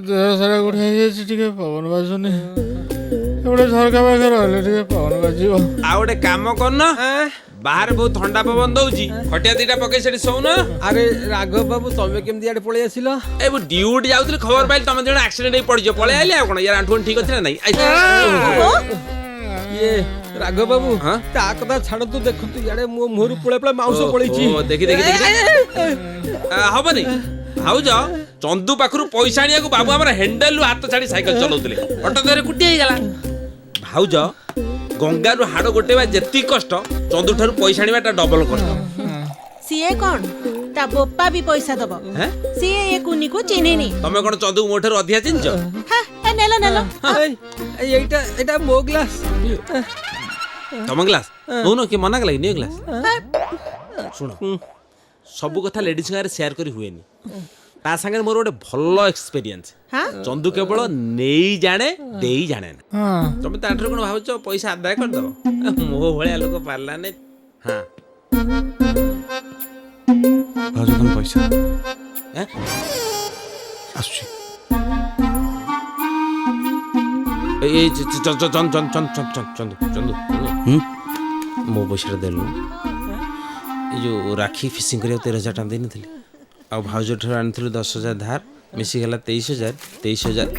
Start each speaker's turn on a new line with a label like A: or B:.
A: ଦେହ ସାରା ଗୋଟା ହେଇଯାଇଛି, ଟିକେ ପବନ ବାଜୁନି। ଗୋଟେ ଝରକା ପାଖରେ ରହିଲେ ଟିକେ ପବନ ବାଜିବ।
B: ଆଉ ଗୋଟେ କାମ କରୁନ, ବାହାରେ ବହୁତ ଥଣ୍ଡା ପବନ ଦଉଛି, ଖଟିଆ ଦିଟା ପକେଇ ସେଠି ଶୋଉନ।
C: ଆରେ ରାଘବ ବାବୁ ତମେ କେମିତି ଆଡେ ପଳେଇ ଆସିଲ?
B: ଏ ମୁଁ ଡ୍ୟୁଟି ଯାଉଥିଲି, ଖବର ପାଇଲି ତମେ ଜଣେ ଆକ୍ସିଡେଣ୍ଟ ହେଇ ପଡିଛ, ପଳେଇ ଆଇଲି। ଆଉ କଣ ୟାର ଆଣ୍ଠୁ ଠିକ ଅଛି ନା ନାଇଁ?
C: ଇଏ ରାଘବ ବାବୁ ତା କଥା ଛାଡନ୍ତୁ, ଦେଖନ୍ତୁ ଇଆଡେ ମୋ ମୁହଁରୁ ପଳେ ପଳେ ମାଉଁସ ପଳେଇଛି।
B: ଦେଖି ଦେଖି ଦେଖି ହବନି। ଭାଉଜ ଚନ୍ଦୁ ପାଖରୁ ପଇସା ଆଣିବାକୁ ବାବୁ ଆମର ହ୍ୟାଣ୍ଡେଲରୁ ହାତ ଛାଡି ସାଇକେଲ ଚଲାଉଥିଲେ, ଅଟୋ ଦେହରେ କୁଟି ହେଇଗଲା। ଭାଉଜ ଗଙ୍ଗାରୁ ହାଡ ଗୋଟେଇବା ଯେତିକି କଷ୍ଟ, ଚନ୍ଦୁ ଠାରୁ ପଇସା ଆଣିବାଟା ଡବଲ କଷ୍ଟ।
D: ସିଏ କଣ ତା ବୋପା ବି ପଇସା ଦବ, ସିଏ ଏ କୁନିକୁ ଚିହ୍ନିନି।
B: ତମେ କଣ ଚନ୍ଦୁ ମୋ ଠାରୁ ଅଧିକା ଚିହ୍ନିଛ?
D: ନେଲ ନେଲ
C: ଏଇଟା ମୋ ଗ୍ଲାସ।
B: ତମ ଗ୍ଲାସ ନଉନ, କି ମନା କଲା କି? ନିଅ ଗ୍ଲାସ। ଶୁଣ, ସବୁ କଥା ଲେଡିଜ ସାଙ୍ଗରେ ସେୟାର କରି ହୁଏନି। ତା ସାଙ୍ଗରେ ମୋର ଗୋଟେ ଭଲ ଏକ୍ସପିରିଏନ୍ସ। ଚନ୍ଦୁ କେବଳ ନେଇ ଜାଣେ, ଦେଇ ଜାଣେ ନା। ତମେ ତାଠାରୁ କଣ ଭାବୁଛ ପଇସା ଆଦାୟ କରିଦବ? ମୋ ଭଳିଆ ଲୋକ ପାରିଲାନି। ହଁ
A: ଭାଉଜ ତମ ପଇସା ଆସୁଛି।
B: ଚନ୍ଦୁ ମୋ ପଇସାଟା ଦେଲୁ। ଏ ଯୋଉ ରାକ୍ଷୀ ଫିସିଂ କରିବାକୁ 13,000 ଟଙ୍କା ଦେଇନଥିଲି, ଆଉ ଭାଉଜ ଠାରୁ ଆଣିଥିଲୁ 10,000 ଧାର, ମିଶିଗଲା 23,000। 23,000